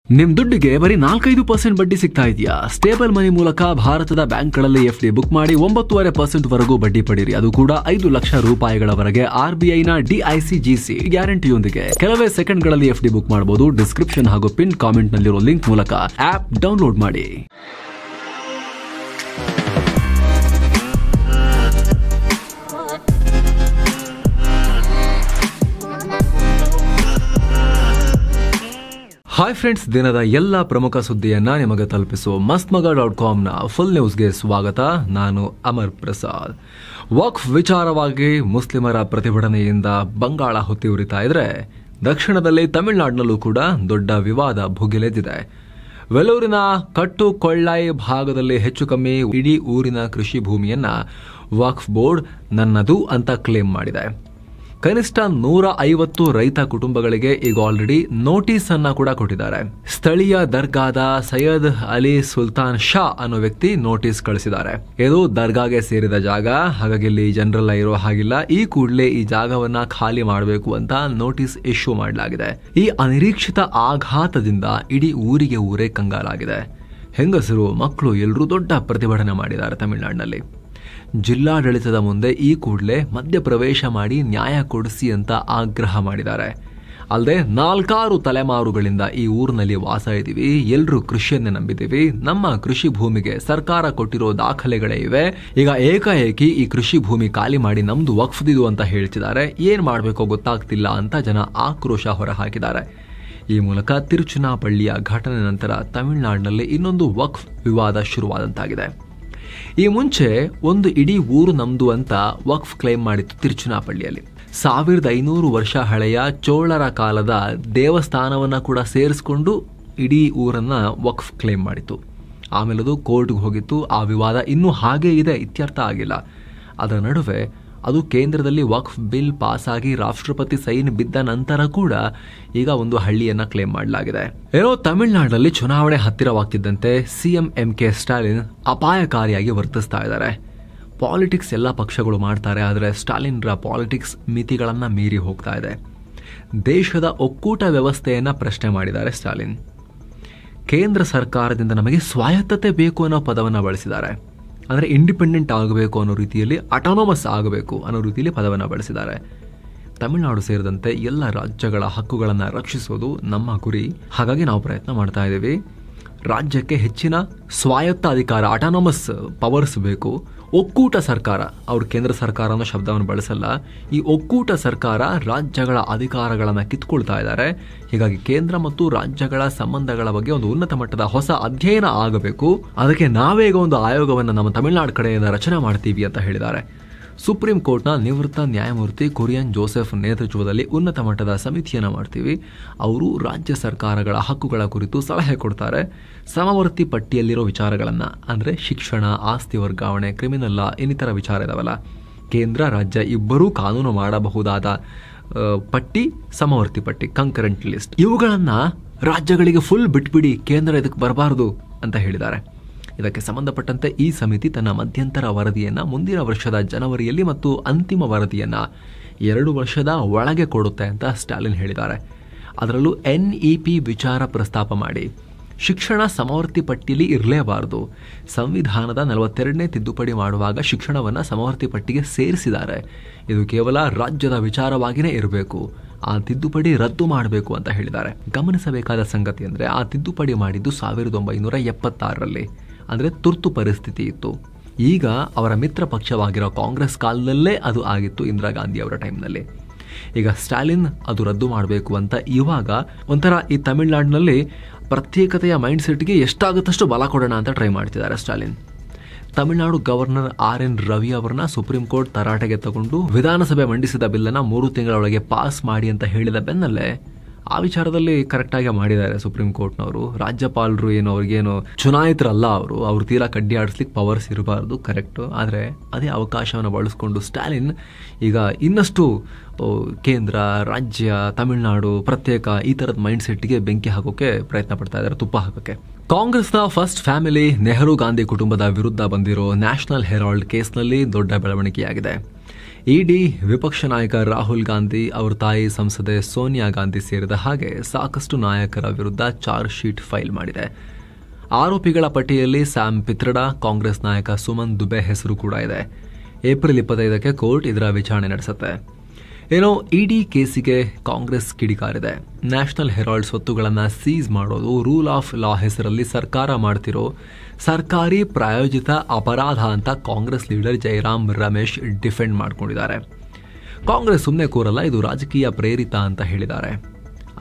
ನಿಮ್ ದುಡ್ಡಿಗೆ ಬರೀ 4-5% ಬಡ್ಡಿ ಸಿಗ್ತಾ ಇದೆಯಾ? ಸ್ಟೇಬಲ್ ಮನಿ ಮೂಲಕ ಭಾರತದ ಬ್ಯಾಂಕ್ಗಳಲ್ಲಿ ಎಫ್ಡಿ ಬುಕ್ ಮಾಡಿ 9.5% ವರೆಗೂ ಬಡ್ಡಿ ಪಡೀರಿ. ಅದು ಕೂಡ 5 ಲಕ್ಷ ರೂಪಾಯಿಗಳವರೆಗೆ RBI ನ DICGC ಗ್ಯಾರಂಟಿಯೊಂದಿಗೆ. ಕೆಲವೇ ಸೆಕೆಂಡ್ಗಳಲ್ಲಿ ಎಫ್ಡಿ ಬುಕ್ ಮಾಡಬಹುದು. ಡಿಸ್ಕ್ರಿಪ್ಷನ್ ಹಾಗೂ ಪಿನ್ ಕಾಮೆಂಟ್ ನಲ್ಲಿರೋ ಲಿಂಕ್ ಮೂಲಕ ಆಪ್ ಡೌನ್ಲೋಡ್ ಮಾಡಿ. ಹಾಯ್ ಫ್ರೆಂಡ್ಸ್, ದಿನದ ಎಲ್ಲ ಪ್ರಮುಖ ಸುದ್ದಿಯನ್ನ ನಿಮಗೆ ತಲುಪಿಸುವ mastmaga.com ನ ಫುಲ್ ನ್ಯೂಸ್ಗೆ ಸ್ವಾಗತ. ನಾನು ಅಮರ್ ಪ್ರಸಾದ್. ವಕ್ಫ್ ವಿಚಾರವಾಗಿ ಮುಸ್ಲಿಮರ ಪ್ರತಿಭಟನೆಯಿಂದ ಬಂಗಾಳ ಹೊತ್ತಿ ಉರಿತಾ ಇದ್ರೆ, ದಕ್ಷಿಣದಲ್ಲಿ ತಮಿಳುನಾಡಿನಲ್ಲೂ ಕೂಡ ದೊಡ್ಡ ವಿವಾದ ಭುಗಿಲೆದ್ದಿದೆ. ವೆಲೂರಿನ ಕಟ್ಟುಕೊಳ್ಳೈ ಭಾಗದಲ್ಲಿ ಹೆಚ್ಚು ಕಮ್ಮಿ ಇಡೀ ಊರಿನ ಕೃಷಿ ಭೂಮಿಯನ್ನ ವಕ್ಫ್ ಬೋರ್ಡ್ ನನ್ನದು ಅಂತ ಕ್ಲೇಮ್ ಮಾಡಿದೆ. ಕನಿಷ್ಠ 150 ರೈತ ಕುಟುಂಬಗಳಿಗೆ ಈಗ ಆಲ್ರೆಡಿ ನೋಟಿಸ್ ಅನ್ನ ಕೂಡ ಕೊಟ್ಟಿದ್ದಾರೆ. ಸ್ಥಳೀಯ ದರ್ಗಾದ ಸೈಯದ್ ಅಲಿ ಸುಲ್ತಾನ್ ಶಾ ಅನ್ನೋ ವ್ಯಕ್ತಿ ನೋಟಿಸ್ ಕಳಿಸಿದ್ದಾರೆ. ಇದು ದರ್ಗಾಗೆ ಸೇರಿದ ಜಾಗ, ಹಾಗಾಗಿ ಇಲ್ಲಿ ಜನರೆಲ್ಲ ಇರೋ ಹಾಗಿಲ್ಲ. ಈ ಕೂಡಲೇ ಈ ಜಾಗವನ್ನ ಖಾಲಿ ಮಾಡಬೇಕು ಅಂತ ನೋಟಿಸ್ ಇಶ್ಯೂ ಮಾಡಲಾಗಿದೆ. ಈ ಅನಿರೀಕ್ಷಿತ ಆಘಾತದಿಂದ ಇಡೀ ಊರೇ ಕಂಗಾಲಾಗಿದೆ. ಹೆಂಗಸರು, ಮಕ್ಕಳು ಎಲ್ಲರೂ ದೊಡ್ಡ ಪ್ರತಿಭಟನೆ ಮಾಡಿದ್ದಾರೆ ತಮಿಳುನಾಡಿನಲ್ಲಿ. ಜಿಲ್ಲಾಡಳಿತದ ಮುಂದೆ ಈ ಕೂಡಲೇ ಮಧ್ಯಪ್ರವೇಶ ಮಾಡಿ ನ್ಯಾಯ ಕೊಡಿಸಿ ಅಂತ ಆಗ್ರಹ ಮಾಡಿದ್ದಾರೆ. ಅಲ್ಲದೆ 4 ತಲೆಮಾರುಗಳಿಂದ ಈ ಊರಿನಲ್ಲಿ ವಾಸ ಇದ್ದೀವಿ, ಎಲ್ಲರೂ ಕೃಷಿಯನ್ನೇ ನಂಬಿದ್ದೀವಿ, ನಮ್ಮ ಕೃಷಿ ಭೂಮಿಗೆ ಸರ್ಕಾರ ಕೊಟ್ಟಿರೋ ದಾಖಲೆಗಳೇ ಇವೆ, ಈಗ ಏಕಾಏಕಿ ಈ ಕೃಷಿ ಭೂಮಿ ಖಾಲಿ ಮಾಡಿ ನಮ್ದು ವಕ್ಫ್ದಿದು ಅಂತ ಹೇಳ್ತಿದ್ದಾರೆ, ಏನ್ ಮಾಡಬೇಕೋ ಗೊತ್ತಾಗ್ತಿಲ್ಲ ಅಂತ ಜನ ಆಕ್ರೋಶ ಹೊರಹಾಕಿದ್ದಾರೆ. ಈ ಮೂಲಕ ತಿರುಚುನಾಪಳ್ಳಿಯ ಘಟನೆ ನಂತರ ತಮಿಳುನಾಡಿನಲ್ಲಿ ಇನ್ನೊಂದು ವಕ್ಫ್ ವಿವಾದ ಶುರುವಾದಂತಾಗಿದೆ. ಈ ಮುಂಚೆ ಒಂದು ಇಡೀ ಊರು ನಮ್ದು ಅಂತ ವಕ್ಫ್ ಕ್ಲೈಮ್ ಮಾಡಿತ್ತು ತಿರುಚುನಾಪಳ್ಳಿಯಲ್ಲಿ. 1500 ವರ್ಷ ಹಳೆಯ ಚೋಳರ ಕಾಲದ ದೇವಸ್ಥಾನವನ್ನ ಕೂಡ ಸೇರಿಸಿಕೊಂಡು ಇಡೀ ಊರನ್ನ ವಕ್ಫ್ ಕ್ಲೈಮ್ ಮಾಡಿತ್ತು. ಆಮೇಲೆ ಅದು ಕೋರ್ಟ್ಗೆ ಹೋಗಿತ್ತು. ಆ ವಿವಾದ ಇನ್ನೂ ಹಾಗೇ ಇದೆ, ಇತ್ಯರ್ಥ ಆಗಿಲ್ಲ. ಅದರ ನಡುವೆ ಅದು ಕೇಂದ್ರದಲ್ಲಿ ವಕ್ಫ್ ಬಿಲ್ ಪಾಸ್ ಆಗಿ ರಾಷ್ಟ್ರಪತಿ ಸೈನ್ ಬಿದ್ದ ನಂತರ ಕೂಡ ಈಗ ಒಂದು ಹಳ್ಳಿಯನ್ನ ಕ್ಲೇಮ್ ಮಾಡಲಾಗಿದೆ. ಏನೋ ತಮಿಳುನಾಡಿನಲ್ಲಿ ಚುನಾವಣೆ ಹತ್ತಿರವಾಗ್ತಿದ್ದಂತೆ CM MK ಸ್ಟಾಲಿನ್ ಅಪಾಯಕಾರಿಯಾಗಿ ವರ್ತಿಸ್ತಾ ಇದ್ದಾರೆ. ಪಾಲಿಟಿಕ್ಸ್ ಎಲ್ಲ ಪಕ್ಷಗಳು ಮಾಡ್ತಾರೆ, ಆದರೆ ಸ್ಟಾಲಿನ್ರ ಪಾಲಿಟಿಕ್ಸ್ ಮಿತಿಗಳನ್ನ ಮೀರಿ ಹೋಗ್ತಾ ಇದೆ. ದೇಶದ ಒಕ್ಕೂಟ ವ್ಯವಸ್ಥೆಯನ್ನ ಪ್ರಶ್ನೆ ಮಾಡಿದ್ದಾರೆ ಸ್ಟಾಲಿನ್. ಕೇಂದ್ರ ಸರ್ಕಾರದಿಂದ ನಮಗೆ ಸ್ವಾಯತ್ತತೆ ಬೇಕು ಅನ್ನೋ ಪದವನ್ನು ಬಳಸಿದ್ದಾರೆ. ಅಂದರೆ ಇಂಡಿಪೆಂಡೆಂಟ್ ಆಗಬೇಕು ಅನ್ನೋ ರೀತಿಯಲ್ಲಿ, ಅಟಾನಮಸ್ ಆಗಬೇಕು ಅನ್ನೋ ರೀತಿಯಲ್ಲಿ ಪದವನ್ನು ಬಳಸಿದ್ದಾರೆ. ತಮಿಳುನಾಡು ಸೇರಿದಂತೆ ಎಲ್ಲ ರಾಜ್ಯಗಳ ಹಕ್ಕುಗಳನ್ನು ರಕ್ಷಿಸೋದು ನಮ್ಮ ಗುರಿ. ಹಾಗಾಗಿ ನಾವು ಪ್ರಯತ್ನ ಮಾಡ್ತಾ ಇದ್ದೀವಿ. ರಾಜ್ಯಕ್ಕೆ ಹೆಚ್ಚಿನ ಸ್ವಾಯತ್ತ ಅಧಿಕಾರ, ಅಟಾನಮಸ್ ಪವರ್ಸ್ ಬೇಕು. ಒಕ್ಕೂಟ ಸರ್ಕಾರ, ಅವರು ಕೇಂದ್ರ ಸರ್ಕಾರ ಅನ್ನೋ ಶಬ್ದವನ್ನು ಬಳಸಲ್ಲ. ಈ ಒಕ್ಕೂಟ ಸರ್ಕಾರ ರಾಜ್ಯಗಳ ಅಧಿಕಾರಗಳನ್ನು ಕಿತ್ಕೊಳ್ತಾ ಇದ್ದಾರೆ. ಹೀಗಾಗಿ ಕೇಂದ್ರ ಮತ್ತು ರಾಜ್ಯಗಳ ಸಂಬಂಧಗಳ ಬಗ್ಗೆ ಒಂದು ಉನ್ನತ ಮಟ್ಟದ ಹೊಸ ಅಧ್ಯಯನ ಆಗಬೇಕು. ಅದಕ್ಕೆ ನಾವೇ ಈಗ ಒಂದು ಆಯೋಗವನ್ನು ನಮ್ಮ ತಮಿಳುನಾಡು ಕಡೆಯಿಂದ ರಚನೆ ಮಾಡ್ತೀವಿ ಅಂತ ಹೇಳಿದ್ದಾರೆ. ಸುಪ್ರೀಂ ಕೋರ್ಟ್ನ ನಿವೃತ್ತ ನ್ಯಾಯಮೂರ್ತಿ ಕುರಿಯನ್ ಜೋಸೆಫ್ ನೇತೃತ್ವದಲ್ಲಿ ಉನ್ನತ ಮಟ್ಟದ ಸಮಿತಿಯನ್ನು ಮಾಡ್ತೀವಿ. ಅವರು ರಾಜ್ಯ ಸರ್ಕಾರಗಳ ಹಕ್ಕುಗಳ ಕುರಿತು ಸಲಹೆ ಕೊಡ್ತಾರೆ. ಸಮವರ್ತಿ ಪಟ್ಟಿಯಲ್ಲಿರೋ ವಿಚಾರಗಳನ್ನು, ಅಂದರೆ ಶಿಕ್ಷಣ, ಆಸ್ತಿ ವರ್ಗಾವಣೆ, ಕ್ರಿಮಿನಲ್ ಲಾ, ಇನ್ನಿತರ ವಿಚಾರ ಇದಾವಲ್ಲ, ಕೇಂದ್ರ ರಾಜ್ಯ ಇಬ್ಬರೂ ಕಾನೂನು ಮಾಡಬಹುದಾದ ಪಟ್ಟಿ, ಸಮವರ್ತಿ ಪಟ್ಟಿ, ಕಂಕರೆಂಟ್ ಲಿಸ್ಟ್, ಇವುಗಳನ್ನು ರಾಜ್ಯಗಳಿಗೆ ಫುಲ್ ಬಿಟ್ಬಿಡಿ, ಕೇಂದ್ರ ಇದಕ್ಕೆ ಬರಬಾರದು ಅಂತ ಹೇಳಿದ್ದಾರೆ. ಇದಕ್ಕೆ ಸಂಬಂಧಪಟ್ಟಂತೆ ಈ ಸಮಿತಿ ತನ್ನ ಮಧ್ಯಂತರ ವರದಿಯನ್ನು ಮುಂದಿನ ವರ್ಷದ ಜನವರಿಯಲ್ಲಿ ಮತ್ತು ಅಂತಿಮ ವರದಿಯನ್ನು 2 ವರ್ಷದ ಒಳಗೆ ಕೊಡುತ್ತೆ ಅಂತ ಸ್ಟಾಲಿನ್ ಹೇಳಿದ್ದಾರೆ. ಅದರಲ್ಲೂ NEP ವಿಚಾರ ಪ್ರಸ್ತಾಪ ಮಾಡಿ ಶಿಕ್ಷಣ ಸಮವರ್ತಿ ಪಟ್ಟಿಯಲ್ಲಿ ಇರಲೇಬಾರದು. ಸಂವಿಧಾನದ 42ನೇ ತಿದ್ದುಪಡಿ ಮಾಡುವಾಗ ಶಿಕ್ಷಣವನ್ನು ಸಮವರ್ತಿ ಪಟ್ಟಿಗೆ ಸೇರಿಸಿದ್ದಾರೆ. ಇದು ಕೇವಲ ರಾಜ್ಯದ ವಿಚಾರವಾಗಿಯೇ ಇರಬೇಕು. ಆ ತಿದ್ದುಪಡಿ ರದ್ದು ಮಾಡಬೇಕು ಅಂತ ಹೇಳಿದ್ದಾರೆ. ಗಮನಿಸಬೇಕಾದ ಸಂಗತಿ ಅಂದರೆ, ಆ ತಿದ್ದುಪಡಿ ಮಾಡಿದ್ದು 1976ರಲ್ಲಿ, ಅಂದರೆ ತುರ್ತು ಪರಿಸ್ಥಿತಿ ಇತ್ತು. ಈಗ ಅವರ ಮಿತ್ರ ಪಕ್ಷವಾಗಿರೋ ಕಾಂಗ್ರೆಸ್ ಕಾಲದಲ್ಲೇ ಅದು ಆಗಿತ್ತು, ಇಂದಿರಾ ಗಾಂಧಿ ಅವರ ಟೈಮ್ನಲ್ಲಿ. ಈಗ ಸ್ಟಾಲಿನ್ ಅದು ರದ್ದು ಮಾಡಬೇಕು ಅಂತ ಇವಾಗ ಒಂಥರ ಈ ತಮಿಳುನಾಡಿನಲ್ಲಿ ಪ್ರತ್ಯೇಕತೆಯ ಮೈಂಡ್ ಸೆಟ್ಗೆ ಎಷ್ಟಾಗುತ್ತಷ್ಟು ಬಲ ಕೊಡೋಣ ಅಂತ ಟ್ರೈ ಮಾಡ್ತಿದ್ದಾರೆ ಸ್ಟಾಲಿನ್. ತಮಿಳುನಾಡು ಗವರ್ನರ್ RN ರವಿ ಅವರನ್ನ ಸುಪ್ರೀಂ ಕೋರ್ಟ್ ತರಾಟೆಗೆ ತಗೊಂಡು ವಿಧಾನಸಭೆ ಮಂಡಿಸಿದ ಬಿಲ್ಲನ್ನು 3 ತಿಂಗಳ ಒಳಗೆ ಪಾಸ್ ಮಾಡಿ ಅಂತ ಹೇಳಿದ ಬೆನ್ನಲ್ಲೇ ಆ ವಿಚಾರದಲ್ಲಿ ಕರೆಕ್ಟಾಗಿ ಮಾಡಿದ್ದಾರೆ ಸುಪ್ರೀಂ ಕೋರ್ಟ್ನವರು. ರಾಜ್ಯಪಾಲರು ಏನು, ಅವ್ರಿಗೇನು ಚುನಾಯಿತರಲ್ಲ, ಅವರು ತೀರಾ ಕಡ್ಡಿ ಆಡಿಸ್ಲಿಕ್ಕೆ ಪವರ್ಸ್ ಇರಬಾರ್ದು, ಕರೆಕ್ಟು. ಆದರೆ ಅದೇ ಅವಕಾಶವನ್ನು ಬಳಸ್ಕೊಂಡು ಸ್ಟಾಲಿನ್ ಈಗ ಇನ್ನಷ್ಟು ಕೇಂದ್ರ, ರಾಜ್ಯ, ತಮಿಳುನಾಡು ಪ್ರತ್ಯೇಕ ಈ ಥರದ ಮೈಂಡ್ ಸೆಟ್ಗೆ ಬೆಂಕಿ ಹಾಕೋಕೆ ಪ್ರಯತ್ನ ಪಡ್ತಾ ಇದ್ದಾರೆ, ತುಪ್ಪ ಹಾಕೋಕೆ. ಕಾಂಗ್ರೆಸ್ನ ಫಸ್ಟ್ ಫ್ಯಾಮಿಲಿ ನೆಹರು ಗಾಂಧಿ ಕುಟುಂಬದ ವಿರುದ್ಧ ಬಂದಿರೋ ನ್ಯಾಷನಲ್ ಹೆರಾಲ್ಡ್ ಕೇಸ್ನಲ್ಲಿ ದೊಡ್ಡ ಬೆಳವಣಿಗೆಯಾಗಿದೆ. ಇಡಿ ವಿಪಕ್ಷ ನಾಯಕ ರಾಹುಲ್ ಗಾಂಧಿ, ಅವರ ತಾಯಿ ಸಂಸದೆ ಸೋನಿಯಾ ಗಾಂಧಿ ಸೇರಿದ ಹಾಗೆ ಸಾಕಷ್ಟು ನಾಯಕರ ವಿರುದ್ಧ ಚಾರ್ಜ್ ಶೀಟ್ ಫೈಲ್ ಮಾಡಿದೆ. ಆರೋಪಿಗಳ ಪಟ್ಟಿಯಲ್ಲಿ ಸ್ಯಾಮ್ ಪಿತ್ರಡಾ, ಕಾಂಗ್ರೆಸ್ ನಾಯಕ ಸುಮನ್ ದುಬೆ ಹೆಸರು ಕೂಡ ಇದೆ. ಏಪ್ರಿಲ್ 25ಕ್ಕೆ ಕೋರ್ಟ್ ಇದರ ವಿಚಾರಣೆ ನಡೆಸುತ್ತೆ. ಏನೋ ಇಡಿ ಕೇಸಿಗೆ ಕಾಂಗ್ರೆಸ್ ಕಿಡಿಕಾರಿದೆ. ನ್ಯಾಷನಲ್ ಹೆರಾಲ್ಡ್ ಸ್ವತ್ತುಗಳನ್ನು ಸೀಸ್ ಮಾಡೋದು ರೂಲ್ ಆಫ್ ಲಾ ಹೆಸರಲ್ಲಿ ಸರ್ಕಾರ ಮಾಡ್ತಿರೋ ಸರ್ಕಾರಿ ಪ್ರಾಯೋಜಿತ ಅಪರಾಧ ಅಂತ ಕಾಂಗ್ರೆಸ್ ಲೀಡರ್ ಜೈರಾಮ್ ರಮೇಶ್ ಡಿಫೆಂಡ್ ಮಾಡ್ಕೊಂಡಿದ್ದಾರೆ. ಕಾಂಗ್ರೆಸ್ ಸುಮ್ಮನೆ ಕೂರಲ್ಲ, ಇದು ರಾಜಕೀಯ ಪ್ರೇರಿತ ಅಂತ ಹೇಳಿದ್ದಾರೆ.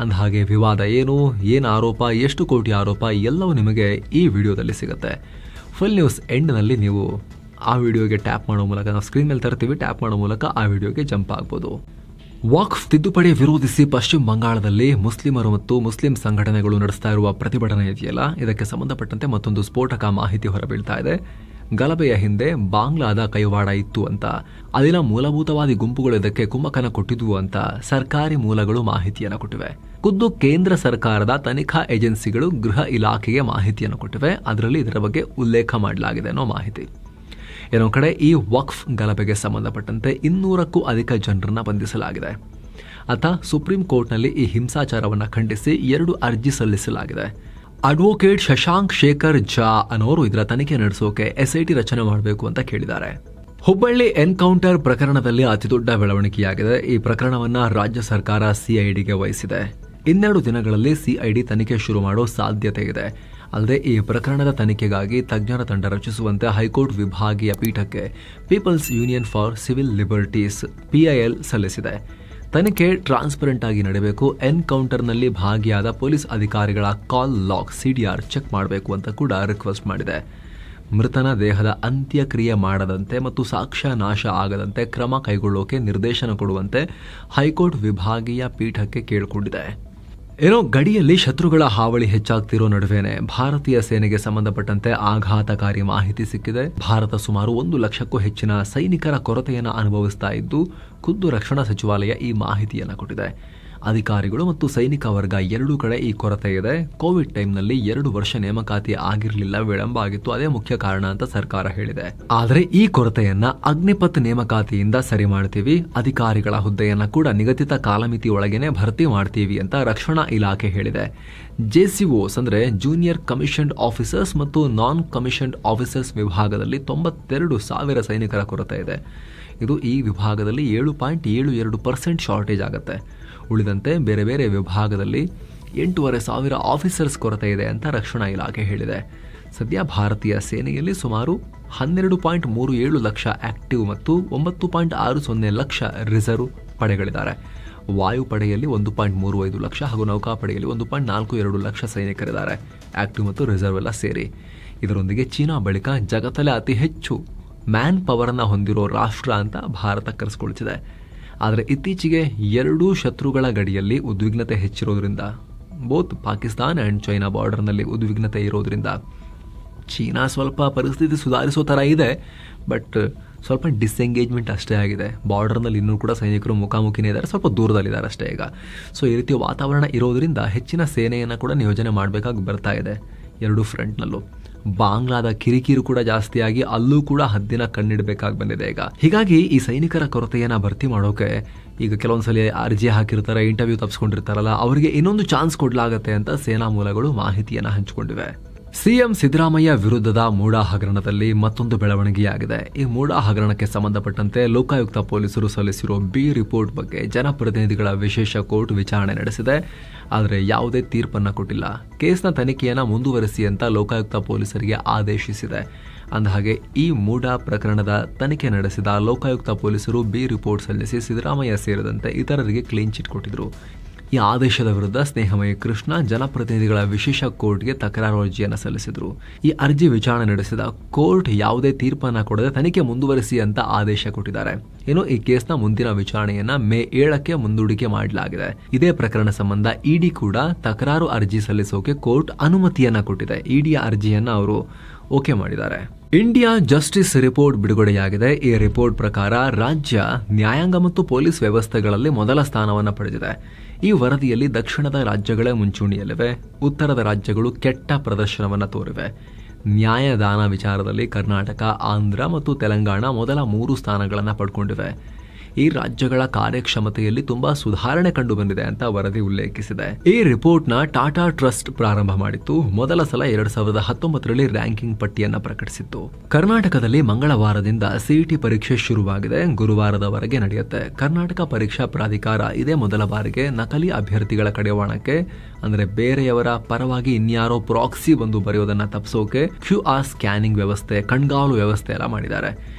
ಅಂದಹಾಗೆ ವಿವಾದ ಏನು ಆರೋಪ, ಎಷ್ಟು ಕೋಟಿ ಆರೋಪ ಎಲ್ಲವೂ ನಿಮಗೆ ಈ ವಿಡಿಯೋದಲ್ಲಿ ಸಿಗುತ್ತೆ. ಫುಲ್ ನ್ಯೂಸ್ ಎಂಡ್ನಲ್ಲಿ ನೀವು ಆ ವಿಡಿಯೋಗೆ ಟ್ಯಾಪ್ ಮಾಡೋ ಮೂಲಕ, ನಾವು ಸ್ಕ್ರೀನ್ ಮೇಲೆ ತರ್ತೀವಿ, ಟ್ಯಾಪ್ ಮಾಡೋ ಮೂಲಕ ಆ ವಿಡಿಯೋಗೆ ಜಂಪ್ ಆಗ್ಬೋದು. ವಕ್ಫ್ ತಿದ್ದುಪಡಿ ವಿರೋಧಿಸಿ ಪಶ್ಚಿಮ ಬಂಗಾಳದಲ್ಲಿ ಮುಸ್ಲಿಮರು ಮತ್ತು ಮುಸ್ಲಿಂ ಸಂಘಟನೆಗಳು ನಡೆಸ್ತಾ ಇರುವ ಪ್ರತಿಭಟನೆ ಇದೆಯಲ್ಲ, ಇದಕ್ಕೆ ಸಂಬಂಧಪಟ್ಟಂತೆ ಮತ್ತೊಂದು ಸ್ಫೋಟಕ ಮಾಹಿತಿ ಹೊರಬೀಳ್ತಾ ಇದೆ. ಗಲಭೆಯ ಹಿಂದೆ ಬಾಂಗ್ಲಾದ ಕೈವಾಡ ಇತ್ತು ಅಂತ, ಅಲ್ಲಿನ ಮೂಲಭೂತವಾದಿ ಗುಂಪುಗಳು ಇದಕ್ಕೆ ಕುಮ್ಮಕನ ಕೊಟ್ಟಿದ್ವು ಅಂತ ಸರ್ಕಾರಿ ಮೂಲಗಳು ಮಾಹಿತಿಯನ್ನು ಕೊಟ್ಟಿವೆ. ಖುದ್ದು ಕೇಂದ್ರ ಸರ್ಕಾರದ ತನಿಖಾ ಏಜೆನ್ಸಿಗಳು ಗೃಹ ಇಲಾಖೆಗೆ ಮಾಹಿತಿಯನ್ನು ಕೊಟ್ಟಿವೆ. ಅದರಲ್ಲಿ ಇದರ ಬಗ್ಗೆ ಉಲ್ಲೇಖ ಮಾಡಲಾಗಿದೆ ಅನ್ನೋ ಮಾಹಿತಿ. ಏನೋ ಕಡೆ ಈ ವಕ್ಫ್ ಗಲಭೆಗೆ ಸಂಬಂಧಪಟ್ಟಂತೆ 200ಕ್ಕೂ ಅಧಿಕ ಜನರನ್ನ ಬಂಧಿಸಲಾಗಿದೆ. ಸುಪ್ರೀಂ ಕೋರ್ಟ್ನಲ್ಲಿ ಈ ಹಿಂಸಾಚಾರವನ್ನು ಖಂಡಿಸಿ 2 ಅರ್ಜಿ ಸಲ್ಲಿಸಲಾಗಿದೆ. ಅಡ್ವೊಕೇಟ್ ಶಶಾಂಕ್ ಶೇಖರ್ ಝಾ ಅನ್ನೋರು ಇದರ ತನಿಖೆ ನಡೆಸೋಕೆ ಎಸ್ಐಟಿ ರಚನೆ ಮಾಡಬೇಕು ಅಂತ ಕೇಳಿದ್ದಾರೆ. ಹುಬ್ಬಳ್ಳಿ ಎನ್ಕೌಂಟರ್ ಪ್ರಕರಣದಲ್ಲಿ ಅತಿದೊಡ್ಡ ಬೆಳವಣಿಗೆಯಾಗಿದೆ. ಈ ಪ್ರಕರಣವನ್ನ ರಾಜ್ಯ ಸರ್ಕಾರ ಸಿಐಡಿಗೆ ವಹಿಸಿದೆ. 2 ದಿನಗಳಲ್ಲಿ ಸಿಐಡಿ ತನಿಖೆ ಶುರು ಮಾಡೋ ಸಾಧ್ಯತೆ ಇದೆ. ಅಲ್ಲದೆ ಈ ಪ್ರಕರಣದ ತನಿಖೆಗಾಗಿ ತಜ್ಞರ ತಂಡ ರಚಿಸುವಂತೆ ಹೈಕೋರ್ಟ್ ವಿಭಾಗೀಯ ಪೀಠಕ್ಕೆ people's union for civil liberties PIL ಸಲ್ಲಿಸಿದೆ. ತನಿಖೆ ಟ್ರಾನ್ಸ್ಪರೆಂಟ್ ಆಗಿ ನಡೆಯಬೇಕು. ಎನ್ಕೌಂಟರ್ನಲ್ಲಿ ಭಾಗಿಯಾದ ಪೊಲೀಸ್ ಅಧಿಕಾರಿಗಳ ಕಾಲ್ ಲಾಗ್ CDR ಚೆಕ್ ಮಾಡಬೇಕು ಅಂತ ಕೂಡ ರಿಕ್ವೆಸ್ಟ್ ಮಾಡಿದೆ. ಮೃತನ ದೇಹದ ಅಂತ್ಯಕ್ರಿಯೆ ಮಾಡದಂತೆ ಮತ್ತು ಸಾಕ್ಷ್ಯ ನಾಶ ಆಗದಂತೆ ಕ್ರಮ ಕೈಗೊಳ್ಳೋಕೆ ನಿರ್ದೇಶನ ಕೊಡುವಂತೆ ಹೈಕೋರ್ಟ್ ವಿಭಾಗೀಯ ಪೀಠಕ್ಕೆ ಕೇಳಿಕೊಂಡಿದೆ. ಗಡಿಯಲ್ಲಿ ಶತ್ರುಗಳ ಹಾವಳಿ ಹೆಚ್ಚಾಗ್ತಿರೋ ನಡುವೆನೆ ಭಾರತೀಯ ಸೇನೆಗೆ ಸಂಬಂಧಪಟ್ಟಂತೆ ಆಘಾತಕಾರಿ ಮಾಹಿತಿ ಸಿಕ್ಕಿದೆ. ಭಾರತ ಸುಮಾರು 1 ಲಕ್ಷಕ್ಕೂ ಹೆಚ್ಚಿನ ಸೈನಿಕರ ಕೊರತೆಯನ್ನು ಅನುಭವಿಸ್ತಾ ಇದ್ದು, ಖುದ್ದು ರಕ್ಷಣಾ ಸಚಿವಾಲಯ ಈ ಮಾಹಿತಿಯನ್ನು ಕೊಟ್ಟಿದೆ. ಅಧಿಕಾರಿಗಳು ಮತ್ತು ಸೈನಿಕ ವರ್ಗ ಎರಡೂ ಕಡೆ ಈ ಕೊರತೆ ಇದೆ. ಕೋವಿಡ್ ಟೈಮ್ನಲ್ಲಿ 2 ವರ್ಷ ನೇಮಕಾತಿ ಆಗಿರಲಿಲ್ಲ, ವಿಳಂಬ ಆಗಿತ್ತು. ಅದೇ ಮುಖ್ಯ ಕಾರಣ ಅಂತ ಸರ್ಕಾರ ಹೇಳಿದೆ. ಆದರೆ ಈ ಕೊರತೆಯನ್ನ ಅಗ್ನಿಪಥ್ ನೇಮಕಾತಿಯಿಂದ ಸರಿ ಮಾಡ್ತೀವಿ, ಅಧಿಕಾರಿಗಳ ಹುದ್ದೆಯನ್ನ ಕೂಡ ನಿಗದಿತ ಕಾಲಮಿತಿ ಒಳಗೇನೆ ಭರ್ತಿ ಮಾಡ್ತೀವಿ ಅಂತ ರಕ್ಷಣಾ ಇಲಾಖೆ ಹೇಳಿದೆ. JCOs ಅಂದ್ರೆ ಜೂನಿಯರ್ ಕಮಿಷನ್ಡ್ ಆಫೀಸರ್ಸ್ ಮತ್ತು ನಾನ್ ಕಮಿಷನ್ಡ್ ಆಫೀಸರ್ಸ್ ವಿಭಾಗದಲ್ಲಿ 92,000 ಸೈನಿಕರ ಕೊರತೆ ಇದೆ. ಇದು ಈ ವಿಭಾಗದಲ್ಲಿ 7.72% ಶಾರ್ಟೇಜ್ ಆಗುತ್ತೆ. ಉಳಿದಂತೆ ಬೇರೆ ಬೇರೆ ವಿಭಾಗದಲ್ಲಿ 8,500 ಆಫೀಸರ್ಸ್ ಕೊರತೆ ಇದೆ ಅಂತ ರಕ್ಷಣಾ ಇಲಾಖೆ ಹೇಳಿದೆ. ಸದ್ಯ ಭಾರತೀಯ ಸೇನೆಯಲ್ಲಿ ಸುಮಾರು 12.37 ಲಕ್ಷ ಆಕ್ಟಿವ್ ಮತ್ತು 9.60 ಲಕ್ಷ ರಿಸರ್ವ್ ಪಡೆಗಳಿದ್ದಾರೆ. ವಾಯುಪಡೆಯಲ್ಲಿ 1.35 ಲಕ್ಷ ಹಾಗೂ ನೌಕಾಪಡೆಯಲ್ಲಿ 1.42 ಲಕ್ಷ ಸೈನಿಕರಿದ್ದಾರೆ, ಆಕ್ಟಿವ್ ಮತ್ತು ರಿಸರ್ವ್ ಎಲ್ಲ ಸೇರಿ. ಇದರೊಂದಿಗೆ ಚೀನಾ ಬಳಿಕ ಜಗತ್ತಲ್ಲೇ ಅತಿ ಹೆಚ್ಚು ಮ್ಯಾನ್ ಪವರ್ ಅನ್ನ ಹೊಂದಿರೋ ರಾಷ್ಟ್ರ ಅಂತ ಭಾರತ ಕರೆಸಿಕೊಳ್ತಿದೆ. ಆದರೆ ಇತ್ತೀಚೆಗೆ 2 ಶತ್ರುಗಳ ಗಡಿಯಲ್ಲಿ ಉದ್ವಿಗ್ನತೆ ಹೆಚ್ಚಿರೋದ್ರಿಂದ, ಬೋತ್ ಪಾಕಿಸ್ತಾನ್ ಅಂಡ್ ಚೈನಾ ಬಾರ್ಡರ್ನಲ್ಲಿ ಉದ್ವಿಗ್ನತೆ ಇರೋದ್ರಿಂದ ಚೀನಾ ಸ್ವಲ್ಪ ಪರಿಸ್ಥಿತಿ ಸುಧಾರಿಸೋ ಥರ ಇದೆ. ಬಟ್ ಸ್ವಲ್ಪ ಡಿಸ್ಎಂಗೇಜ್ಮೆಂಟ್ ಅಷ್ಟೇ ಆಗಿದೆ. ಬಾರ್ಡರ್ನಲ್ಲಿ ಇನ್ನೂ ಕೂಡ ಸೈನಿಕರು ಮುಖಾಮುಖಿನೇ ಇದ್ದಾರೆ, ಸ್ವಲ್ಪ ದೂರದಲ್ಲಿದ್ದಾರೆ ಅಷ್ಟೇ ಈಗ. ಸೊ ಈ ರೀತಿಯ ವಾತಾವರಣ ಇರೋದ್ರಿಂದ ಹೆಚ್ಚಿನ ಸೇನೆಯನ್ನು ಕೂಡ ನಿಯೋಜನೆ ಮಾಡಬೇಕಾಗಿ ಬರ್ತಾ ಇದೆ 2 ಫ್ರಂಟ್ನಲ್ಲೂ. ಬಾಂಗ್ಲಾದ ಕಿರಿಕಿರಿ ಕೂಡ ಜಾಸ್ತಿಯಾಗಿ ಅಲ್ಲೂ ಕೂಡ ಹದ್ದಿನ ಕಣ್ಣಿಡಬೇಕಾಗಿ ಬಂದಿದೆ ಈಗ. ಹೀಗಾಗಿ ಈ ಸೈನಿಕರ ಕೊರತೆಯನ್ನ ಭರ್ತಿ ಮಾಡೋಕೆ ಈಗ ಕೆಲವೊಂದ್ಸಲಿ ಅರ್ಜಿ ಹಾಕಿರ್ತಾರೆ, ಇಂಟರ್ವ್ಯೂ ತಪ್ಪಿಸ್ಕೊಂಡಿರ್ತಾರಲ್ಲ, ಅವರಿಗೆ ಇನ್ನೊಂದು ಚಾನ್ಸ್ ಕೊಡ್ಲಾಗತ್ತೆ ಅಂತ ಸೇನಾ ಮೂಲಗಳು ಮಾಹಿತಿಯನ್ನ ಹಂಚಿಕೊಂಡಿವೆ. ಸಿಎಂ ಸಿದ್ದರಾಮಯ್ಯ ವಿರುದ್ಧದ ಮೂಡಾ ಹಗರಣದಲ್ಲಿ ಮತ್ತೊಂದು ಬೆಳವಣಿಗೆಯಾಗಿದೆ. ಈ ಮೂಡಾ ಹಗರಣಕ್ಕೆ ಸಂಬಂಧಪಟ್ಟಂತೆ ಲೋಕಾಯುಕ್ತ ಪೊಲೀಸರು ಸಲ್ಲಿಸಿರೋ ಬಿ ರಿಪೋರ್ಟ್ ಬಗ್ಗೆ ಜನಪ್ರತಿನಿಧಿಗಳ ವಿಶೇಷ ಕೋರ್ಟ್ ವಿಚಾರಣೆ ನಡೆಸಿದೆ. ಆದರೆ ಯಾವುದೇ ತೀರ್ಪನ್ನು ಕೊಟ್ಟಿಲ್ಲ. ಕೇಸ್ನ ತನಿಖೆಯನ್ನು ಮುಂದುವರಿಸಿ ಅಂತ ಲೋಕಾಯುಕ್ತ ಪೊಲೀಸರಿಗೆ ಆದೇಶಿಸಿದೆ. ಅಂದಹಾಗೆ ಈ ಮೂಡಾ ಪ್ರಕರಣದ ತನಿಖೆ ನಡೆಸಿದ ಲೋಕಾಯುಕ್ತ ಪೊಲೀಸರು ಬಿ ರಿಪೋರ್ಟ್ ಸಲ್ಲಿಸಿ ಸಿದ್ದರಾಮಯ್ಯ ಸೇರಿದಂತೆ ಇತರರಿಗೆ ಕ್ಲೀನ್ ಚಿಟ್ ಕೊಟ್ಟಿದ್ರು. ಈ ಆದೇಶದ ವಿರುದ್ಧ ಸ್ನೇಹಮಯಿ ಕೃಷ್ಣ ಜನಪ್ರತಿನಿಧಿಗಳ ವಿಶೇಷ ಕೋರ್ಟ್ಗೆ ತಕರಾರು ಅರ್ಜಿಯನ್ನು ಸಲ್ಲಿಸಿದ್ರು. ಈ ಅರ್ಜಿ ವಿಚಾರಣೆ ನಡೆಸಿದ ಕೋರ್ಟ್ ಯಾವುದೇ ತೀರ್ಪನ್ನು ಕೊಡದೆ ತನಿಖೆ ಮುಂದುವರಿಸಿ ಅಂತ ಆದೇಶ ಕೊಟ್ಟಿದ್ದಾರೆ. ಇನ್ನು ಈ ಕೇಸ್ನ ಮುಂದಿನ ವಿಚಾರಣೆಯನ್ನ ಮೇ 7ಕ್ಕೆ ಮುಂದೂಡಿಕೆ ಮಾಡಲಾಗಿದೆ. ಇದೇ ಪ್ರಕರಣ ಸಂಬಂಧ ಇಡಿ ಕೂಡ ತಕರಾರು ಅರ್ಜಿ ಸಲ್ಲಿಸೋಕೆ ಕೋರ್ಟ್ ಅನುಮತಿಯನ್ನ ಕೊಟ್ಟಿದೆ. ಇಡಿಯ ಅರ್ಜಿಯನ್ನ ಅವರು ಓಕೆ ಮಾಡಿದ್ದಾರೆ. ಇಂಡಿಯಾ ಜಸ್ಟಿಸ್ ರಿಪೋರ್ಟ್ ಬಿಡುಗಡೆಯಾಗಿದೆ. ಈ ರಿಪೋರ್ಟ್ ಪ್ರಕಾರ ರಾಜ್ಯ ನ್ಯಾಯಾಂಗ ಮತ್ತು ಪೊಲೀಸ್ ವ್ಯವಸ್ಥೆಗಳಲ್ಲಿ ಮೊದಲ ಸ್ಥಾನವನ್ನು ಪಡೆದಿದೆ. ಈ ವರದಿಯಲ್ಲಿ ದಕ್ಷಿಣದ ರಾಜ್ಯಗಳೇ ಮುಂಚೂಣಿಯಲ್ಲಿವೆ, ಉತ್ತರದ ರಾಜ್ಯಗಳು ಕೆಟ್ಟ ಪ್ರದರ್ಶನವನ್ನು ತೋರಿವೆ. ನ್ಯಾಯದಾನ ವಿಚಾರದಲ್ಲಿ ಕರ್ನಾಟಕ, ಆಂಧ್ರ ಮತ್ತು ತೆಲಂಗಾಣ ಮೊದಲ 3 ಸ್ಥಾನಗಳನ್ನು ಪಡ್ಕೊಂಡಿವೆ. ಈ ರಾಜ್ಯಗಳ ಕಾರ್ಯಕ್ಷಮತೆಯಲ್ಲಿ ತುಂಬಾ ಸುಧಾರಣೆ ಕಂಡು ಬಂದಿದೆ ಅಂತ ವರದಿ ಉಲ್ಲೇಖಿಸಿದೆ. ಈ ರಿಪೋರ್ಟ್ ನ ಟಾಟಾ ಟ್ರಸ್ಟ್ ಪ್ರಾರಂಭ ಮಾಡಿತ್ತು. ಮೊದಲ ಸಲ 2019ರಲ್ಲಿ ರ್ಯಾಂಕಿಂಗ್ ಪಟ್ಟಿಯನ್ನ ಪ್ರಕಟಿಸಿತ್ತು. ಕರ್ನಾಟಕದಲ್ಲಿ ಮಂಗಳವಾರದಿಂದ ಸಿಇಟಿ ಪರೀಕ್ಷೆ ಶುರುವಾಗಿದೆ. ಗುರುವಾರದವರೆಗೆ ನಡೆಯುತ್ತೆ. ಕರ್ನಾಟಕ ಪರೀಕ್ಷಾ ಪ್ರಾಧಿಕಾರ ಇದೇ ಮೊದಲ ಬಾರಿಗೆ ನಕಲಿ ಅಭ್ಯರ್ಥಿಗಳ ಕಡೆವಾಣಕ್ಕೆ ಅಂದ್ರೆ ಬೇರೆಯವರ ಪರವಾಗಿ ಇನ್ಯಾರೋ ಪ್ರಾಕ್ಸಿ ಬಂದು ಬರೆಯೋದನ್ನ ತಪ್ಪಿಸೋಕೆ QR ಸ್ಕ್ಯಾನಿಂಗ್ ವ್ಯವಸ್ಥೆ, ಕಣ್ಗಾವಲು ವ್ಯವಸ್ಥೆ ಎಲ್ಲ ಮಾಡಿದ್ದಾರೆ.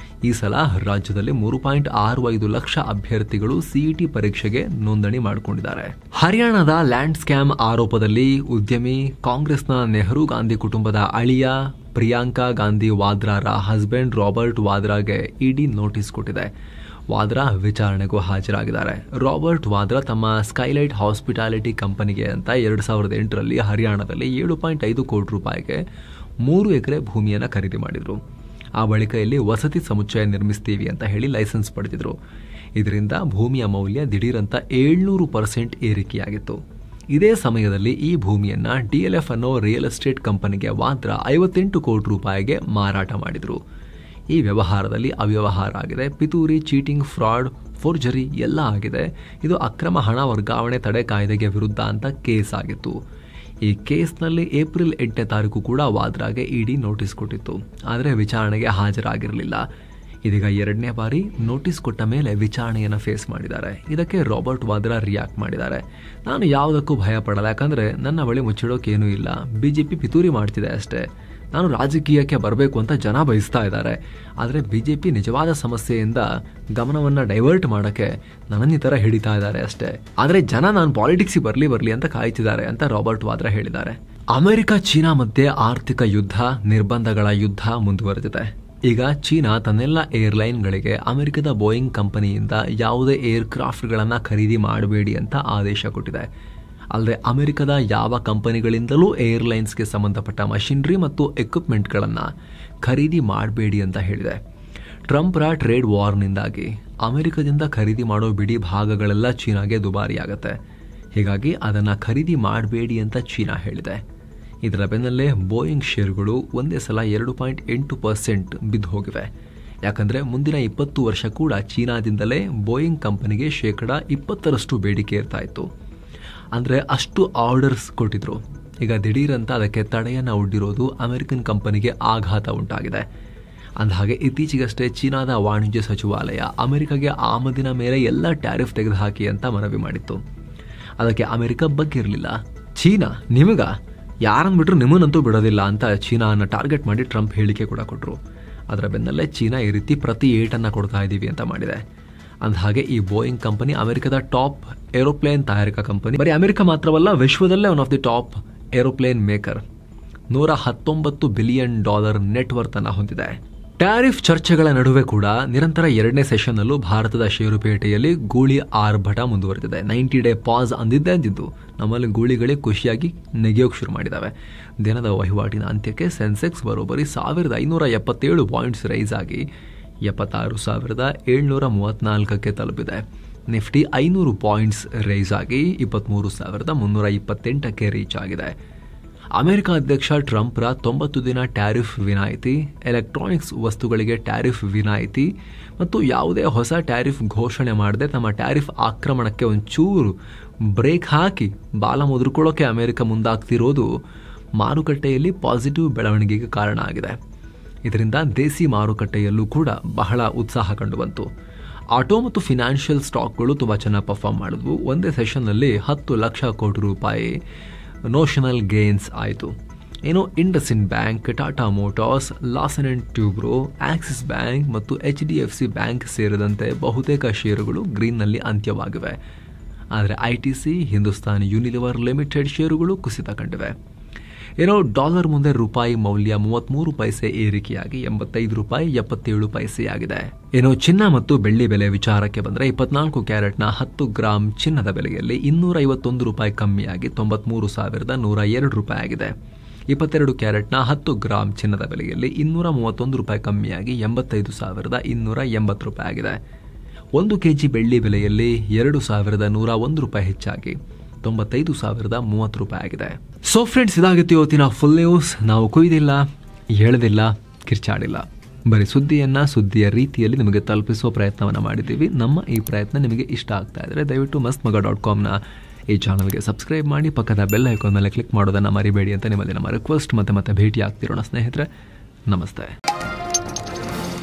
ಈ ಸಲ ರಾಜ್ಯದಲ್ಲಿ 3.65 ಲಕ್ಷ ಅಭ್ಯರ್ಥಿಗಳು ಸಿಇಟಿ ಪರೀಕ್ಷೆಗೆ ನೋಂದಣಿ ಮಾಡಿಕೊಂಡಿದ್ದಾರೆ. ಹರಿಯಾಣದ ಲ್ಯಾಂಡ್ ಸ್ಕ್ಯಾಮ್ ಆರೋಪದಲ್ಲಿ ಉದ್ಯಮಿ ಕಾಂಗ್ರೆಸ್ನ ನೆಹರು ಗಾಂಧಿ ಕುಟುಂಬದ ಅಳಿಯ ಪ್ರಿಯಾಂಕಾ ಗಾಂಧಿ ವಾದ್ರಾರ ಹಸ್ಬೆಂಡ್ ರಾಬರ್ಟ್ ವಾದ್ರಾಗೆ ಇಡಿ ನೋಟಿಸ್ ಕೊಟ್ಟಿದೆ. ವಾದ್ರಾ ವಿಚಾರಣೆಗೂ ಹಾಜರಾಗಿದ್ದಾರೆ. ರಾಬರ್ಟ್ ವಾದ್ರಾ ತಮ್ಮ ಸ್ಕೈಲೈಟ್ ಹಾಸ್ಪಿಟಾಲಿಟಿ ಕಂಪನಿಗೆ ಅಂತ 2008ರಲ್ಲಿ ಹರಿಯಾಣದಲ್ಲಿ 7.5 ಕೋಟಿ ರೂಪಾಯಿಗೆ 3 ಎಕರೆ ಭೂಮಿಯನ್ನು ಖರೀದಿ ಮಾಡಿದ್ರು. ಆ ಬಳಿಕ ಇಲ್ಲಿ ವಸತಿ ಸಮುಚ್ಚಯ ನಿರ್ಮಿಸ್ತೀವಿ ಅಂತ ಹೇಳಿ ಲೈಸೆನ್ಸ್ ಪಡೆದಿದ್ರು. ಇದರಿಂದ ಭೂಮಿಯ ಮೌಲ್ಯ ದಿಢೀರಂತ 700% ಏರಿಕೆಯಾಗಿತ್ತು. ಇದೇ ಸಮಯದಲ್ಲಿ ಈ ಭೂಮಿಯನ್ನ DLF ಅನ್ನೋ ರಿಯಲ್ ಎಸ್ಟೇಟ್ ಕಂಪನಿಗೆ ವಾದ್ರಾ 58 ಕೋಟಿ ರೂಪಾಯಿಗೆ ಮಾರಾಟ ಮಾಡಿದ್ರು. ಈ ವ್ಯವಹಾರದಲ್ಲಿ ಅವ್ಯವಹಾರ ಆಗಿದೆ. ಪಿತೂರಿ, ಚೀಟಿಂಗ್, ಫ್ರಾಡ್, ಫೋರ್ಜರಿ ಎಲ್ಲ ಆಗಿದೆ. ಇದು ಅಕ್ರಮ ಹಣ ವರ್ಗಾವಣೆ ತಡೆ ಕಾಯ್ದೆಗೆ ವಿರುದ್ಧ ಅಂತ ಕೇಸ್ ಆಗಿತ್ತು. ಈ ಕೇಸ್ನಲ್ಲಿ ಏಪ್ರಿಲ್ 8ನೇ ತಾರೀಕು ಕೂಡ ವಾದ್ರಾಗೆ ಇಡಿ ನೋಟಿಸ್ ಕೊಟ್ಟಿತ್ತು. ಆದರೆ ವಿಚಾರಣೆಗೆ ಹಾಜರಾಗಿರಲಿಲ್ಲ. ಇದೀಗ 2ನೇ ಬಾರಿ ನೋಟಿಸ್ ಕೊಟ್ಟ ಮೇಲೆ ವಿಚಾರಣೆಯನ್ನು ಫೇಸ್ ಮಾಡಿದ್ದಾರೆ. ಇದಕ್ಕೆ ರಾಬರ್ಟ್ ವಾದ್ರಾ ರಿಯಾಕ್ಟ್ ಮಾಡಿದ್ದಾರೆ. ನಾನು ಯಾವುದಕ್ಕೂ ಭಯ ಪಡಲ್ಲ, ಯಾಕಂದರೆ ನನ್ನ ಬಳಿ ಮುಚ್ಚಿಡೋಕೇನೂ ಇಲ್ಲ. BJP ಪಿತೂರಿ ಮಾಡ್ತಿದೆ ಅಷ್ಟೇ. ನಾನು ರಾಜಕೀಯಕ್ಕೆ ಬರಬೇಕು ಅಂತ ಜನ ಬಯಸ್ತಾ ಇದ್ದಾರೆ. ಆದರೆ BJP ನಿಜವಾದ ಸಮಸ್ಯೆಯಿಂದ ಗಮನವನ್ನು ಡೈವರ್ಟ್ ಮಾಡೋಕ್ಕೆ ನನ್ನನ್ನು ಈ ಥರ ಹಿಡಿತಾ ಇದ್ದಾರೆ ಅಷ್ಟೇ. ಆದರೆ ಜನ ನಾನು ಪಾಲಿಟಿಕ್ಸಿಗೆ ಬರಲಿ ಅಂತ ಕಾಯ್ತಿದ್ದಾರೆ ಅಂತ ರಾಬರ್ಟ್ ವಾದ್ರಾ ಹೇಳಿದ್ದಾರೆ. ಅಮೆರಿಕ ಚೀನಾ ಮಧ್ಯೆ ಆರ್ಥಿಕ ಯುದ್ಧ, ನಿರ್ಬಂಧಗಳ ಯುದ್ಧ ಮುಂದುವರೆದಿದೆ. ಈಗ ಚೀನಾ ತನ್ನೆಲ್ಲ ಏರ್ಲೈನ್ಗಳಿಗೆ ಅಮೆರಿಕದ ಬೋಯಿಂಗ್ ಕಂಪನಿಯಿಂದ ಯಾವುದೇ ಏರ್ಕ್ರಾಫ್ಟ್ಗಳನ್ನು ಖರೀದಿ ಮಾಡಬೇಡಿ ಅಂತ ಆದೇಶ ಕೊಟ್ಟಿದೆ. ಅಲ್ಲದೆ ಅಮೆರಿಕದ ಯಾವ ಕಂಪನಿಗಳಿಂದಲೂ ಏರ್ಲೈನ್ಸ್ಗೆ ಸಂಬಂಧಪಟ್ಟ ಮಷಿನರಿ ಮತ್ತು ಎಕ್ವಿಪ್ಮೆಂಟ್ಗಳನ್ನು ಖರೀದಿ ಮಾಡಬೇಡಿ ಅಂತ ಹೇಳಿದೆ. ಟ್ರಂಪ್ರ ಟ್ರೇಡ್ ವಾರ್ನಿಂದಾಗಿ ಅಮೆರಿಕದಿಂದ ಖರೀದಿ ಮಾಡೋ ಬಿಡಿ ಭಾಗಗಳೆಲ್ಲ ಚೀನಾಗೆ ದುಬಾರಿಯಾಗತ್ತೆ. ಹೀಗಾಗಿ ಅದನ್ನು ಖರೀದಿ ಮಾಡಬೇಡಿ ಅಂತ ಚೀನಾ ಹೇಳಿದೆ. ಇದರ ಬೆನ್ನಲ್ಲೇ ಬೋಯಿಂಗ್ ಶೇರುಗಳು ಒಂದೇ ಸಲ 2.8% ಬಿದ್ದು ಹೋಗಿವೆ. ಯಾಕಂದರೆ ಮುಂದಿನ 20 ವರ್ಷ ಕೂಡ ಚೀನಾದಿಂದಲೇ ಬೋಯಿಂಗ್ ಕಂಪನಿಗೆ 20% ಬೇಡಿಕೆ ಇರ್ತಾ ಇತ್ತು. ಅಂದರೆ ಅಷ್ಟು ಆರ್ಡರ್ಸ್ ಕೊಟ್ಟಿದ್ರು. ಈಗ ದಿಢೀರಂತ ಅದಕ್ಕೆ ತಡೆಯನ್ನು ಒಡ್ಡಿರೋದು ಅಮೆರಿಕನ್ ಕಂಪನಿಗೆ ಆಘಾತ ಉಂಟಾಗಿದೆ. ಅಂದಹಾಗೆ ಇತ್ತೀಚೆಗಷ್ಟೇ ಚೀನಾದ ವಾಣಿಜ್ಯ ಸಚಿವಾಲಯ ಅಮೆರಿಕಗೆ ಆಮದಿನ ಮೇಲೆ ಎಲ್ಲ ಟ್ಯಾರಿಫ್ ತೆಗೆದುಹಾಕಿ ಅಂತ ಮನವಿ ಮಾಡಿತ್ತು. ಅದಕ್ಕೆ ಅಮೆರಿಕ ಬಗ್ಗಿರಲಿಲ್ಲ. ಚೀನಾ ನಿಮಗ ಯಾರನ್ನು ಬಿಟ್ಟರು ನಿಮ್ಮನ್ನಂತೂ ಬಿಡೋದಿಲ್ಲ ಅಂತ ಚೀನಾನ ಟಾರ್ಗೆಟ್ ಮಾಡಿ ಟ್ರಂಪ್ ಹೇಳಿಕೆ ಕೂಡ ಕೊಟ್ಟರು. ಅದರ ಬೆನ್ನಲ್ಲೇ ಚೀನಾ ಈ ರೀತಿ ಪ್ರತಿ ಏಟನ್ನು ಕೊಡ್ತಾ ಇದ್ದೀವಿ ಅಂತ ಮಾಡಿದೆ. ಅಂದಹಾಗೆ ಈ ಬೋಯಿಂಗ್ ಕಂಪನಿ ಅಮೆರಿಕದ ಟಾಪ್ ಏರೋಪ್ಲೇನ್ ತಯಾರಿಕಾ ಕಂಪನಿ. ಬರೀ ಅಮೆರಿಕ ಮಾತ್ರವಲ್ಲ, ವಿಶ್ವದಲ್ಲೇ one of the top aeroplane maker. $119 billion net worth ಅನ್ನು ಹೊಂದಿದೆ. ಟ್ಯಾರಿಫ್ ಚರ್ಚೆಗಳ ನಡುವೆ ಕೂಡ ನಿರಂತರ 2ನೇ ಸೆಷನ್ನಲ್ಲೂ ಭಾರತದ ಷೇರುಪೇಟೆಯಲ್ಲಿ ಗೂಳಿ ಆರ್ಭಟ ಮುಂದುವರೆದಿದೆ. 90 ಡೇ ಪಾಸ್ ಅಂದಿದ್ದು ನಮ್ಮಲ್ಲಿ ಗೂಳಿಗಳೇ ಖುಷಿಯಾಗಿ ನೆಗೆಯೋಕೆ ಶುರು ಮಾಡಿದ್ದಾವೆ. ದಿನದ ವಹಿವಾಟಿನ ಅಂತ್ಯಕ್ಕೆ ಸೆನ್ಸೆಕ್ಸ್ ಬರೋಬ್ಬರಿ 1577 ಪಾಯಿಂಟ್ಸ್ ರೈಸ್ ಆಗಿ 76,734ಕ್ಕೆ ತಲುಪಿದೆ. ನಿಫ್ಟಿ 500 ಪಾಯಿಂಟ್ಸ್ ರೈಸ್ ಆಗಿ 23,328ಕ್ಕೆ ರೀಚ್ ಆಗಿದೆ. ಅಮೆರಿಕ ಅಧ್ಯಕ್ಷ ಟ್ರಂಪ್ರ 90 ದಿನ ಟ್ಯಾರಿಫ್ ವಿನಾಯಿತಿ, ಎಲೆಕ್ಟ್ರಾನಿಕ್ಸ್ ವಸ್ತುಗಳಿಗೆ ಟ್ಯಾರಿಫ್ ವಿನಾಯಿತಿ ಮತ್ತು ಯಾವುದೇ ಹೊಸ ಟ್ಯಾರಿಫ್ ಘೋಷಣೆ ಮಾಡದೆ ತಮ್ಮ ಟ್ಯಾರಿಫ್ ಆಕ್ರಮಣಕ್ಕೆ ಒಂಚೂರು ಬ್ರೇಕ್ ಹಾಕಿ ಬಾಲ ಮುದುರ್ಕೊಳ್ಳೋಕೆ ಅಮೆರಿಕ ಮುಂದಾಗ್ತಿರೋದು ಮಾರುಕಟ್ಟೆಯಲ್ಲಿ ಪಾಸಿಟಿವ್ ಬೆಳವಣಿಗೆಗೆ ಕಾರಣ ಆಗಿದೆ. ಇದರಿಂದ ದೇಸಿ ಮಾರುಕಟ್ಟೆಯಲ್ಲೂ ಕೂಡ ಬಹಳ ಉತ್ಸಾಹ ಕಂಡುಬಂತು. ಆಟೋ ಮತ್ತು ಫಿನಾನ್ಷಿಯಲ್ ಸ್ಟಾಕ್ಗಳು ತುಂಬ ಚೆನ್ನಾಗಿ ಪರ್ಫಾರ್ಮ್ ಮಾಡಿದ್ವು. ಒಂದೇ ಸೆಷನ್ನಲ್ಲಿ 10 ಲಕ್ಷ ಕೋಟಿ ರೂಪಾಯಿ ನೋಷನಲ್ ಗೇನ್ಸ್ ಆಯಿತು. ಏನು IndusInd bank, Tata Motors, Larsen and Toubro, Axis bank ಮತ್ತು HDFC ಬ್ಯಾಂಕ್ ಸೇರಿದಂತೆ ಬಹುತೇಕ ಷೇರುಗಳು ಗ್ರೀನ್ನಲ್ಲಿ ಅಂತ್ಯವಾಗಿವೆ. ಆದರೆ ITC, ಹಿಂದೂಸ್ತಾನ್ ಯೂನಿಲಿವರ್ ಲಿಮಿಟೆಡ್ ಷೇರುಗಳು ಕುಸಿತ ಕಂಡಿವೆ. ಏನೋ ಡಾಲರ್ ಮುಂದೆ ರೂಪಾಯಿ ಮೌಲ್ಯ 33 ಪೈಸೆ ಏರಿಕೆಯಾಗಿ 85 ರೂಪಾಯಿ 77 ಪೈಸೆಯಾಗಿದೆ. ಏನೋ ಚಿನ್ನ ಮತ್ತು ಬೆಳ್ಳಿ ಬೆಲೆ ವಿಚಾರಕ್ಕೆ ಬಂದರೆ 24 ಕ್ಯಾರೆಟ್ನ 10 ಗ್ರಾಂ ಚಿನ್ನದ ಬೆಲೆಯಲ್ಲಿ 251 ರೂಪಾಯಿ ಕಮ್ಮಿಯಾಗಿ 93,102 ರೂಪಾಯಿ ಆಗಿದೆ. 22 ಕ್ಯಾರೆಟ್ನ 10 ಗ್ರಾಂ ಚಿನ್ನದ ಬೆಲೆಯಲ್ಲಿ 231 ರೂಪಾಯಿ ಕಮ್ಮಿಯಾಗಿ 85,280 ರೂಪಾಯಿ ಆಗಿದೆ. 1 ಕೆಜಿ ಬೆಳ್ಳಿ ಬೆಲೆಯಲ್ಲಿ 2,101 ರೂಪಾಯಿ ಹೆಚ್ಚಾಗಿ 95,030 ರೂಪಾಯಿ ಆಗಿದೆ. ಸೊ ಫ್ರೆಂಡ್ಸ್, ಇದಾಗಿತ್ತು ಇವತ್ತಿನ ಫುಲ್ ನ್ಯೂಸ್. ನಾವು ಕುಯ್ದಿಲ್ಲ, ಹೇಳದಿಲ್ಲ, ಕಿರ್ಚಾಡಿಲ್ಲ. ಬರೀ ಸುದ್ದಿಯ ರೀತಿಯಲ್ಲಿ ನಿಮಗೆ ತಲುಪಿಸುವ ಪ್ರಯತ್ನವನ್ನು ಮಾಡಿದ್ದೀವಿ. ನಮ್ಮ ಈ ಪ್ರಯತ್ನ ನಿಮಗೆ ಇಷ್ಟ ಆಗ್ತಾ ಇದ್ದರೆ ದಯವಿಟ್ಟು mastmaga.comನ ಈ ಚಾನಲ್ಗೆ ಸಬ್ಸ್ಕ್ರೈಬ್ ಮಾಡಿ, ಪಕ್ಕದ ಬೆಲ್ ಐಕಾನ್ ಮೇಲೆ ಕ್ಲಿಕ್ ಮಾಡೋದನ್ನು ಮರಿಬೇಡಿ ಅಂತ ನಿಮ್ಮಲ್ಲಿ ನಮ್ಮ ರಿಕ್ವೆಸ್ಟ್. ಮತ್ತೆ ಭೇಟಿ ಆಗ್ತಿರೋಣ ಸ್ನೇಹಿತರೆ. ನಮಸ್ತೆ.